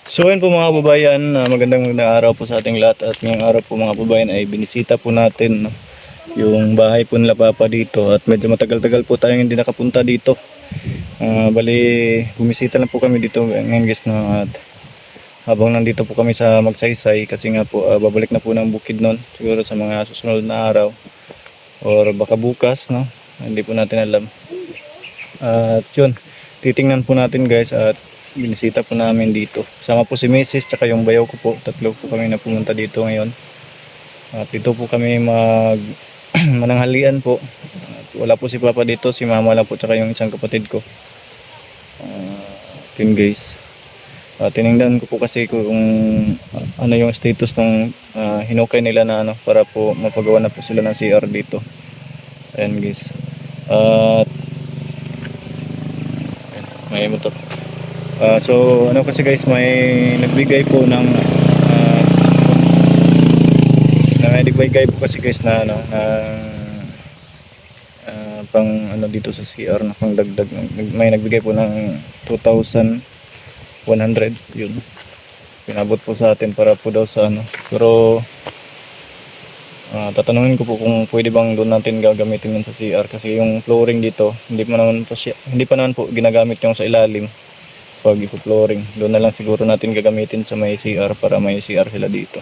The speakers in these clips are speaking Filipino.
So yun po mga kababayan, magandang araw po sa ating lahat at ngayong araw po mga kababayan ay binisita po natin yung bahay po nila Papa dito at medyo matagal-tagal po tayong hindi nakapunta dito. Bali, bumisita lang po kami dito ngayon guys at habang nandito po kami sa Magsaysay kasi nga po babalik na po ng Bukidnon siguro sa mga susunod na araw or baka bukas, no? Hindi po natin alam. At yun, titingnan po natin guys at binisita po namin dito. Kasama po si Mrs. tsaka yung bayaw ko po. Tatlo po kami na pumunta dito ngayon. At dito po kami mananghalian po. At wala po si Papa dito, si Mama lang po tsaka yung isang kapatid ko. Yun guys. Tinignan ko po kasi kung ano yung status ng hinukay nila na para po mapagawa na po sila ng CR dito. Ayan guys. At may motor. So ano kasi guys, may nagbigay po ng nagbigay po kasi guys na pang dito sa CR na pang dagdag. May nagbigay po ng 2,100 yun. Pinabot po sa atin para po daw sa pero tatanungin ko po kung pwede bang doon natin gagamitin yun sa CR kasi yung flooring dito hindi pa naman po ginagamit yung sa ilalim. Pag i-flooring doon na lang siguro natin gagamitin sa may CR para may CR sila dito.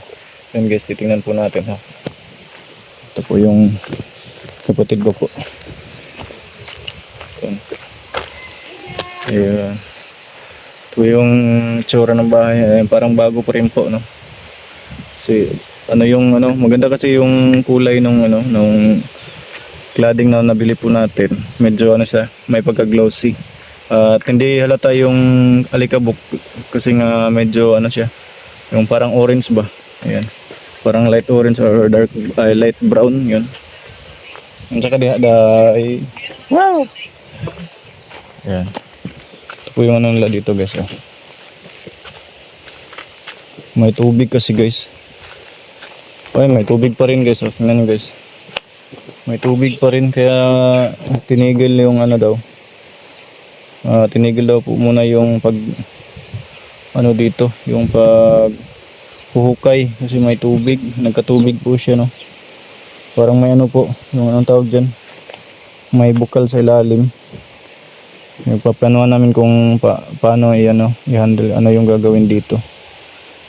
Then guys, titingnan po natin ha. Ito po yung kapatid ko po. Ayan. Ito yung tsura ng bahay. Ayan, parang bago pa rin po, no? Kasi maganda kasi yung kulay nung cladding na nabili po natin. Medyo siya, may pagka-glossy. At hindi halata yung alikabok kasi nga medyo siya, yung parang orange ba? Ayan. Parang light orange or light brown, yun. Ang saka ay wow. Ayan. Ito po yung nila dito guys. May tubig kasi guys. Ay, may tubig pa rin guys. Tingnan nyo guys. May tubig pa rin kaya tinigil yung daw. Tinigil daw po muna yung dito, yung huhukay kasi may tubig, nagkatubig po siya, no. Parang may po, yung anong tawag diyan. May bukal sa ilalim. Paplanuhan namin kung paano i-handle yung gagawin dito.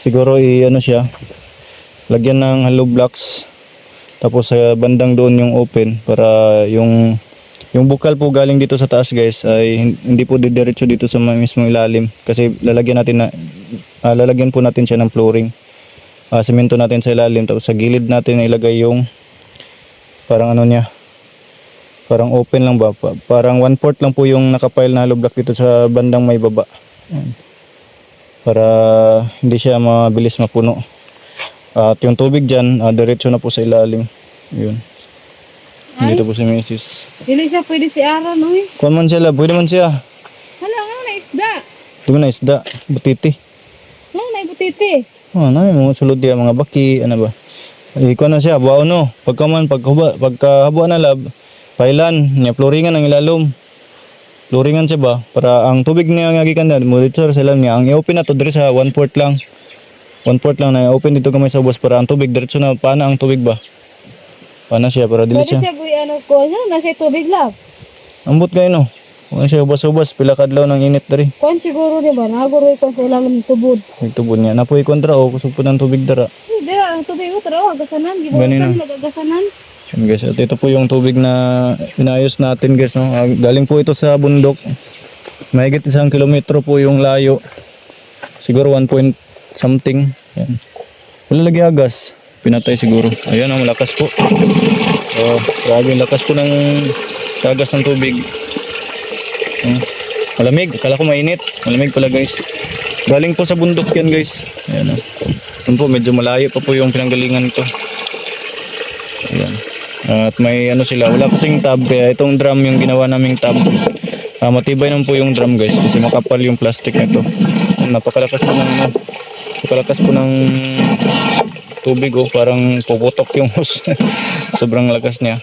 Siguro siya, lagyan ng hollow blocks tapos sa bandang doon yung open para yung bukal po galing dito sa taas guys ay hindi po didiretso dito sa mismong ilalim kasi lalagyan po natin siya ng flooring. Semento natin sa ilalim tapos sa gilid natin ilagay yung parang parang open lang ba, parang 1/4 lang po yung nakapile na hollow block dito sa bandang may baba. Para hindi siya mabilis mapuno. At yung tubig dyan diretso na po sa ilalim. Yun. Dito po si Mrs. Dili siya pwede si Aaron, oy. Kuan man sila, pwede man siya. Hala nga na isda. Ito na isda, butiti. Nga na butiti. Na mo sulod dia mga baki, ba? Iko na siya, buao no. Pagkahaba na lab, pailan, nya floringan ang ilalom. Floringan siya ba? Para ang tubig niya nga gikan mo dito sa ilalim niya, ang i-open na to dire sa 1/4 lang. 1/4 lang na open dito kamay sa ubos para ang tubig diretso na pana ang tubig ba? Pana siya para dili siya. Pwede siya ko nasa tubig lang. Ambot kayo no. Kung siya ubas-ubas pila kadlaw ng init diri. Kon siguro di ba naguro ikon sa ilalim ng tubod. Yung tubod niya napoy kontra kusog po ng tubig dara. Dira ang tubig utro gasanan gibutan nagagasanan. Yan guys, at ito po yung tubig na inayos natin guys, no. Galing po ito sa bundok. Mahigit 1 kilometro po yung layo. Siguro 1 point something. Yan. Wala lagi agas. Pinatay siguro. Ayan, malakas po. Grabe, lakas po ng agas ng tubig. Malamig. Akala ko mainit. Malamig pala guys. Galing po sa bundok yan guys. Ayan. Yun po, medyo malayo pa po yung pinanggalingan ko. Ayan. At may sila. Wala kasing tab. Kaya itong drum yung ginawa naming tab. Matibay naman po yung drum guys. Kasi makapal yung plastic nito. Napakalakas po ng tubig parang puputok yung hose. Sobrang lakas niya.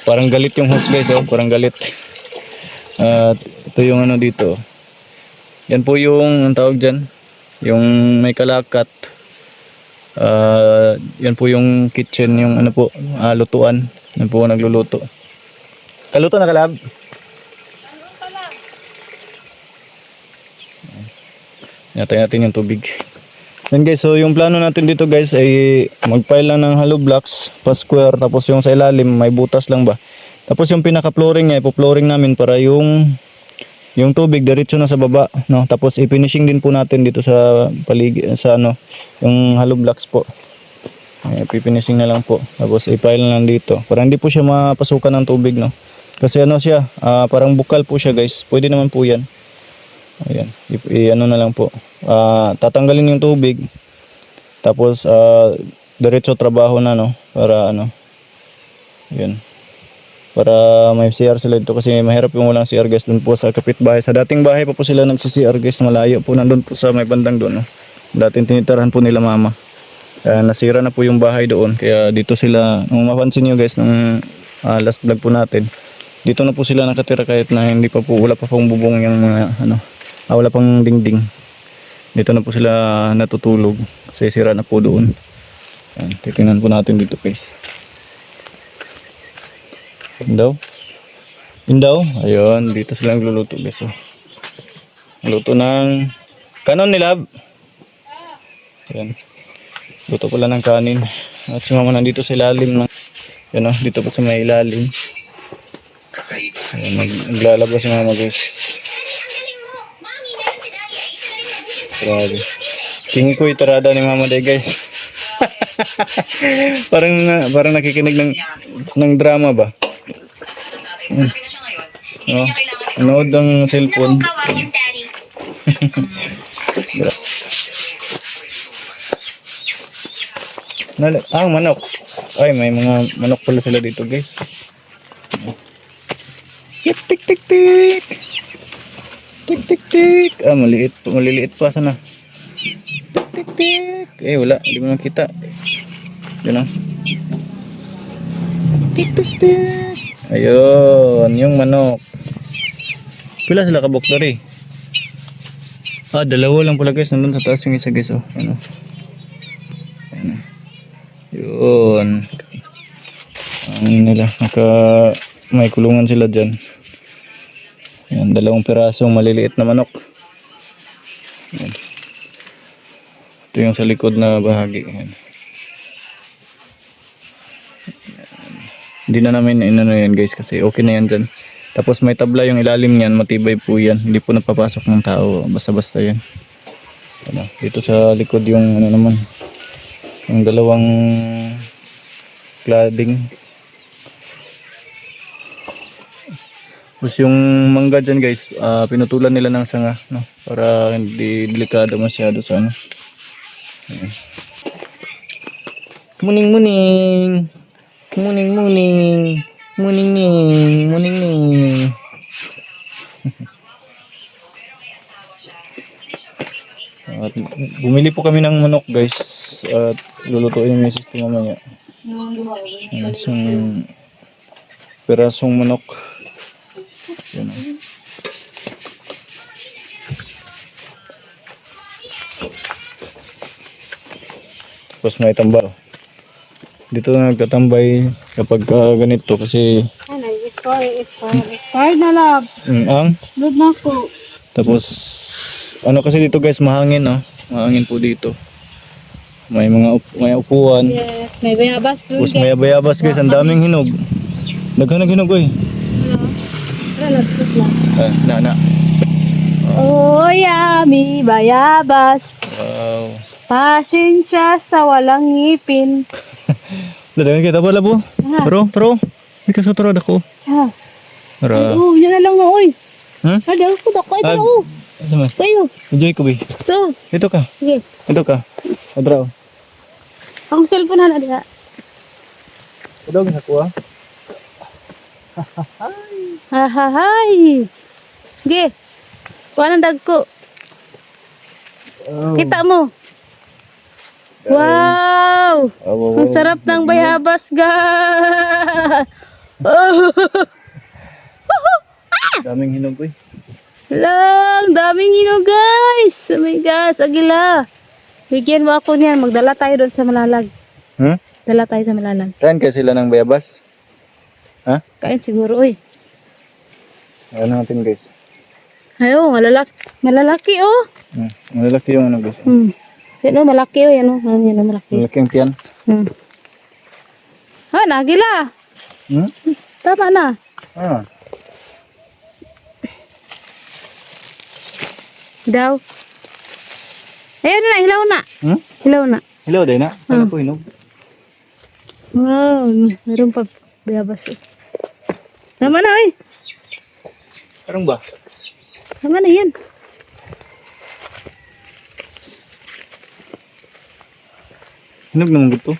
Parang galit yung hose guys, parang galit. At ito yung ano dito. Yan po yung ang tawag dyan. Yung may kalakat. Yan po yung kitchen, yung ano po, lutuan. Yan po nagluluto. Kaluto na kalab? Natay natin yung tubig. Yan guys, so yung plano natin dito guys ay mag-pile lang ng hollow blocks pa square, tapos yung sa ilalim may butas lang ba. Tapos yung pinaka-flooring niya, ipo-flooring namin para yung tubig diretso na sa baba, no? Tapos i-finishing din po natin dito sa paligid sa ano, yung hollow blocks po. Ay, i-finishing na lang po. Tapos i-pile na lang dito para hindi po siya mapasukan ng tubig, no? Kasi ano siya, parang bukal po siya guys. Pwede naman po 'yan. Ayan, ano na lang po. Tatanggalin yung tubig. Tapos diretso trabaho na, no, para ano. 'Yun. Para may CR sila dito kasi mahirap yung walang CR guys doon po sa kapitbahay. Sa dating bahay pa po sila nagsi-CR guys, malayo po nandun po sa may bandang doon, no. Dating tinitirahan po nila mama. Nasira na po yung bahay doon. Kaya dito sila, kung mapansin niyo guys, nung last vlog po natin, dito na po sila nakatira kahit na hindi pa po, wala pa pong bubong yung mga ano, wala pang dingding. Dito na po sila natutulog kasi sira na po doon. Ayan, titingnan po natin dito guys. Indaw. Ayun, dito sila nagluluto guys. Oh. Luto ng kanon ni Lab. Ayan. Luto pala ng kanin. At si mama nandito sa ilalim ng, yan, oh, dito po sa may ilalim. Ayan, naglalaba si mama guys. Grabe. King ko itarada ni mama day guys. parang nakikinig ng drama ba? Oh, anood ang cellphone. Manok. Ay, may mga manok pala sila dito guys. Tik tik tik tik. Tik tik tik. Maliliit pa sana. Tik tik tik. Wala, hindi mo nakita. Yun, oh. Tik tik tik. Ayun, yung manok. Pila sila kabok tori? Dalawa lang pala guys, nandun sa taas yung isa guys, oh. Ano? Ayan. Yun. Ang nila, may kulungan sila dyan. Ayan, 2 pirasong maliliit na manok. Ayan. Ito yung sa likod na bahagi. Ayan. Hindi na namin inano yan guys kasi okay na yan dyan. Tapos may tabla yung ilalim niyan, matibay po yan. Hindi po napapasok ng tao, basta-basta yan. Ano, dito sa likod yung ano naman, yung 2 cladding. Tapos yung mangga dyan guys, pinutulan nila ng sanga, no? Para hindi delikado masyado sa ano. Ayan. Muning. At bumili po kami ng manok guys at lulutuin yung misis ko mamaya. Isang pirasong manok. Yan. Tapos may tambal. Dito na nagtatambay kapag ganito kasi Expired na lab. Load na ako. Tapos ano kasi dito guys, mahangin, no? Mahangin po dito. May may upuan. Yes, may bayabas doon Tapos guys. may bayabas guys, ang daming hinog. Naghanag hinog oy. Wala lang. Na. Oh, yummy bayabas. Wow. Pasensya sa walang ngipin. Dadagan kita pala po. Pero. May kasotorod ako. Ha. Para. Yan na lang na, oy. Ha? Ada ko dako ito, oh. Ano man? Kayo. Enjoy ko ba? Ito. Ito ka. Sige. Ito ka. Adraw. Ang cellphone na diha. Ito ang nakuha. Hahahay. Ge. Kuha ng dagko. Kita mo. Wow! Ang sarap ng bayabas, ga. Daming hinog eh. Lang, daming hinog guys. Oh my gosh, agila. Bigyan mo ako niyan. Magdala tayo doon sa Malalag. Hmm? Dala tayo sa Malalag. Kain kaya sila ng bayabas? Ha? Kain siguro, uy. Ayan natin guys. Ayo, malalaki oh. Malalaki yung ano guys. Yan oh, malaki oh, yan oh. Yan oh, malaki. Malalaki yung tiyan. Ah, nagila. Hmm? Tama na. Ah. Daw. Ayun na, hilaw na. Hmm? Hilaw na. Hello, day na. Ano po hinog? Wow, meron pa bayabas eh. Tama na eh. Parang ba? Tama na yan. Hinog naman gusto.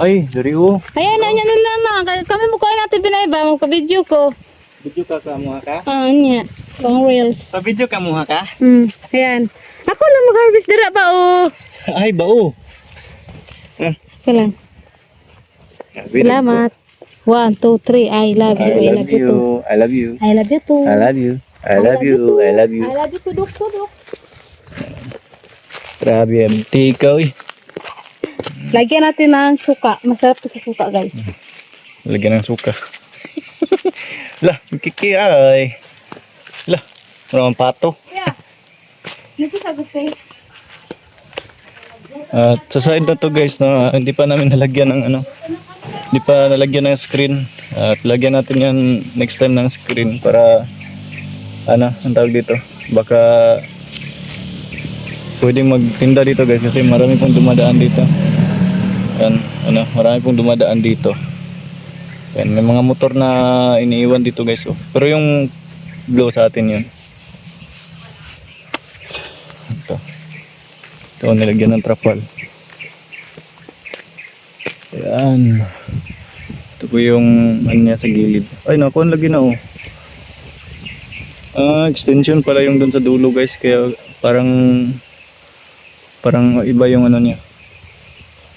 Ay, dari oh. Ayan na, yan na. Kami mo kuha natin binayba. Magka-video ko. Video ka kamuha ka? Ah, niya. Pang reels. Sa video kamuha ka? Ayan. Ako lang mag-harvest dira ba oh. Ay, bao. Ika lang. Salamat. 1, 2, 3. I love you. I love you too. I love you. I love you too. I love you. I love you. I love you. I love you tudok. Grabe yan. Tikaw eh. Lagyan natin ng suka. Masarap to sa suka guys. Lagyan ng suka. Lah, kikiay. Lah, maramang pato. Yeah. Dito sa gusto. At sa side na to guys, no, hindi pa namin nalagyan ng ano. Hindi pa nalagyan ng screen. At lagyan natin yan next time ng screen para ano, ang tawag dito. Baka pwedeng magtinda dito guys kasi marami pong dumadaan dito. Yan, ano, marami pong dumadaan dito. Yan, may mga motor na iniiwan dito guys. Oh. Pero yung blow sa atin yun. Ito nilagyan ng trapal. Ayan. Ito po yung ano niya sa gilid. Ay naku, ang lagi na oh. Extension pala yung dun sa dulo guys. Kaya parang iba yung ano niya.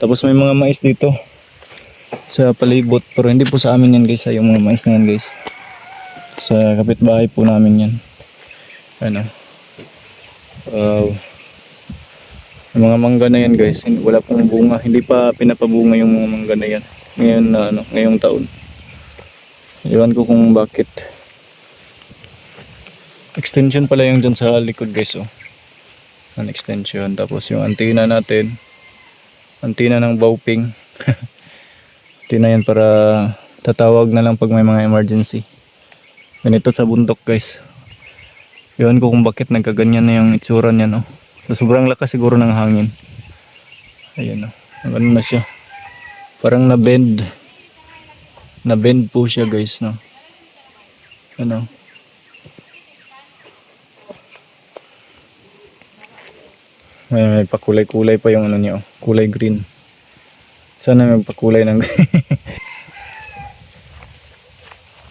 Tapos may mga mais dito sa palibot. Pero hindi po sa amin yan guys. Yung mga mais na yan guys. Sa kapitbahay po namin yan. Ano. Yung mga mangga na yan guys, wala pong bunga, hindi pa pinapabunga yung mga mangga na yan ngayon na ano, ngayong taon. Iwan ko kung bakit. Extension pala yung dyan sa likod guys oh. An extension, tapos yung antenna natin, antenna ng Baoping. Antenna yan para tatawag na lang pag may mga emergency. Ganito sa bundok guys. Iwan ko kung bakit nagkaganyan na yung itsura niya no. So, sobrang lakas siguro ng hangin. Ayan o. Ano na siya. Parang na-bend. Na-bend po siya guys. No? Ano. May pakulay-kulay pa yung ano niya. Oh. Kulay green. Sana may pakulay ng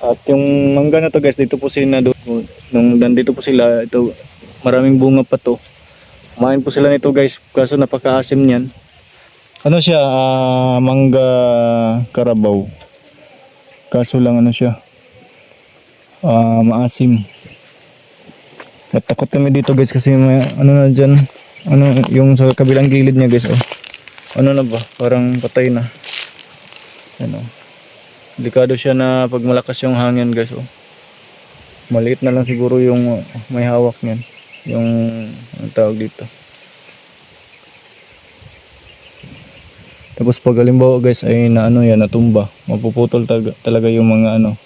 At yung mangga na to guys. Dito po sila nung nandito po sila. Ito, maraming bunga pa to. Kumain po sila nito guys, kaso napakaasim niyan. Ano siya, mangga Carabao. Kaso lang ano siya, maasim. At takot kami dito guys kasi may ano na dyan, ano yung sa kabilang gilid niya guys. Oh. Ano na ba, parang patay na. Ano, delikado siya na pag malakas yung hangin guys. Oh. Maliit na lang siguro yung may hawak niyan. Yung ang tawag dito. Tapos pag halimbawa guys ay na ano yan, natumba, mapuputol talaga yung mga ano,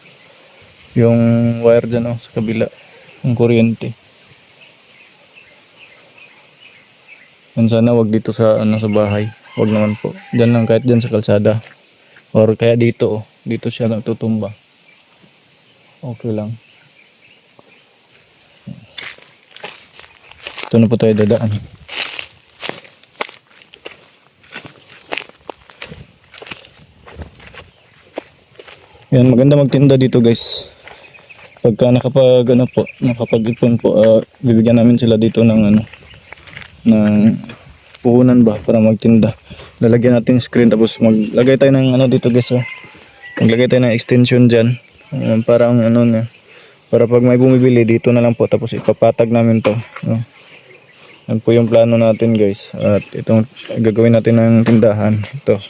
yung wire dyan oh, sa kabila, yung kuryente. And sana wag dito sa ano, sa bahay, wag naman po. Diyan lang, kahit dyan sa kalsada or kaya dito oh, dito siya natutumba. Okay lang. Ito na po tayo dadaan. Yan, maganda magtinda dito guys. Pagka nakapag-ipon po, bibigyan namin sila dito ng ano, ng puhunan ba para magtinda. Lalagyan natin screen tapos maglagay tayo ng ano dito guys. Maglagay tayo ng extension diyan. Parang ano na, Para pag may bumibili, dito na lang po. Tapos ipapatag namin to. No? Yan po yung plano natin guys. At itong gagawin natin ng tindahan. Ito.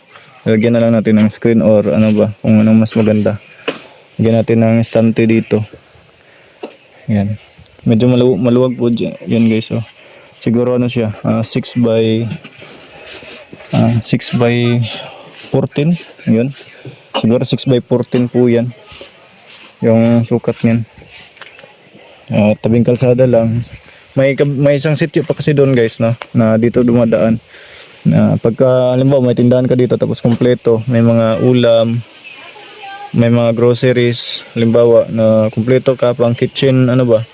Lagyan na lang natin ng screen or ano ba. Kung anong mas maganda. Lagyan natin ng estante dito. Yan. Medyo maluwag po dyan. Yan guys. Oh. Siguro ano siya. 6 by 14. Yun. Siguro 6 by 14 po yan. Yung sukat niyan. Tabing kalsada lang. May isang sitio pa kasi doon guys, no, na dito dumadaan. Na pagka halimbawa may tindahan ka dito tapos kompleto, may mga ulam, may mga groceries, halimbawa na kompleto ka pang kitchen, ano ba?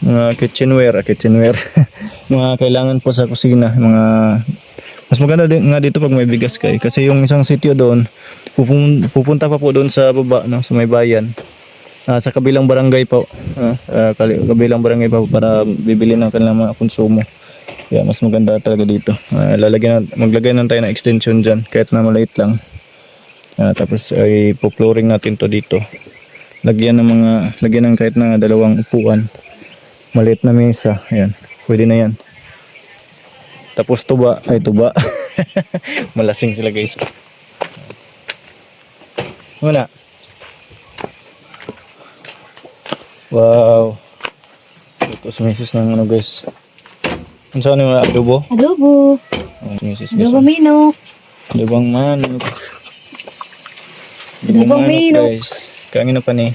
Mga kitchenware. Mga kailangan po sa kusina, mga mas maganda din nga dito pag may bigas ka kasi yung isang sitio doon pupunta pa po doon sa baba, no, sa may bayan. Sa kabilang barangay po. Kabilang barangay pa po para bibili ng kanilang mga konsumo. Kaya mas maganda talaga dito. Maglagay na tayo ng extension dyan kahit na maliit lang. Tapos ay po-flooring natin to dito. Lagyan ng kahit na 2 upuan. Maliit na mesa. Ayan. Pwede na yan. Tapos tuba. Malasing sila guys. Wala. Wow. Ito si Mrs. ng ano guys. Ano saan yung adobo? Adobo. Si Mrs. guys. Adobo minok. Adobong manok. Adobong minok. Guys. Kaangin na pa ni.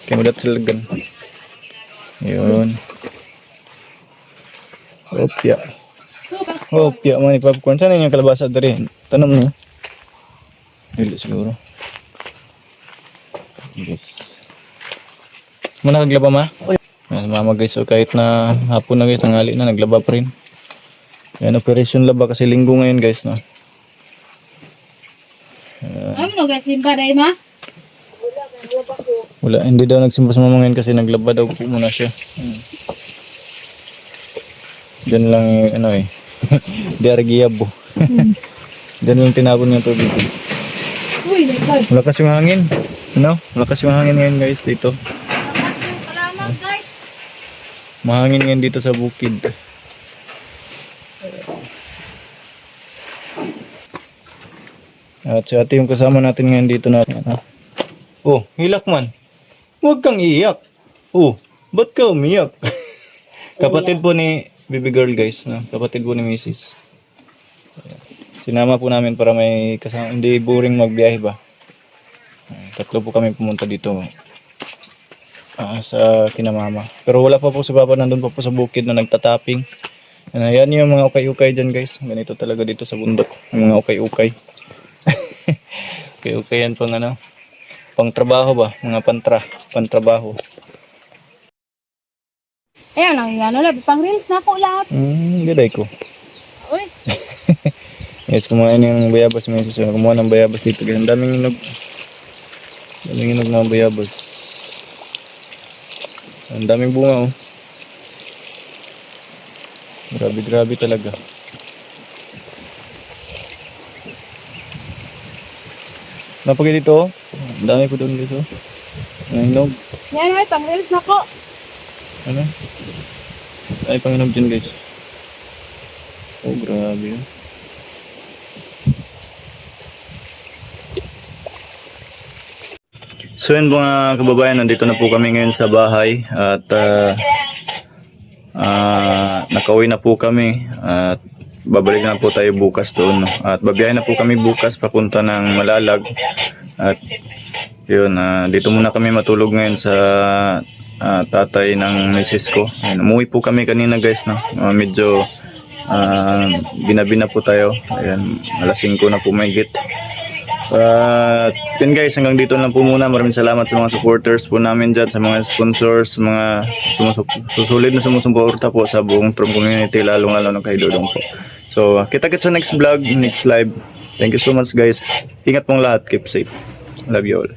Kaya mo dati talagan. Yun. Opya man ni popcorn. Saan yung kalabasa dari? Tanong niyo. Dili siguro. Yes. Muna naglaba ma? Mama guys, so kahit na hapon na guys, tanghali na, naglaba pa rin. Yan, operation laba kasi linggo ngayon guys, no? Ano nagsimba day ma? Wala, hindi daw nagsimba sa mama ngayon kasi naglaba daw po muna siya. Diyan lang ano eh. Diargiyabo. Diyan lang tinapon yung tubig. Uy, lekay. Malakas yung hangin. Ano? Malakas yung hangin ngayon guys dito. Mahangin ngayon dito sa bukid. At si ate yung kasama natin ngayon dito na. Oh, hilak man. Huwag kang iiyak. Oh, ba't ka umiyak? Kapatid po ni baby girl guys. No? Kapatid po ni Mrs. Sinama po namin para may kasama. Hindi boring magbiyahe ba? 3 po kami pumunta dito. Sa kinamama. Pero wala pa po si Papa, nandun pa po sa bukid na nagtatapping. Yan yung mga ukay-ukay dyan guys. Ganito talaga dito sa bundok. Yung mga ukay-ukay. Ukay-ukay yan pang ano. Pang trabaho ba? Mga pantrabaho. Ayan lang yung ano, pang reels na ako lahat. Gaday ko. Uy. Yes, kumain yung bayabas. May susunod. Kumuha ng bayabas dito. Ang daming inog. Daming inog ng bayabas. Ang daming bunga oh. Grabe talaga. Napagay dito oh. Ang dami po doon dito. Nanginog. Yan ay, pang reels na ko. Ano? Ay panginog dyan guys. Oh grabe oh. So yun mga kababayan, nandito na po kami ngayon sa bahay at nakauwi na po kami at babalik na po tayo bukas doon. At babiyahin na po kami bukas papunta ng Malalag at yun, dito muna kami matulog ngayon sa tatay ng misis ko. Ayun, umuwi po kami kanina guys, no? Medyo ginabi na po tayo. Ayan, alas 5 na po may git. Yun guys, hanggang dito lang po muna. Maraming salamat sa mga supporters po namin dyan, sa mga sponsors, sa mga susulit na sumusuporta po sa buong Trom community, lalong ng kay Dodong po. So, kita-kits sa next vlog, next live. Thank you so much guys. Ingat pong lahat, keep safe. Love you all.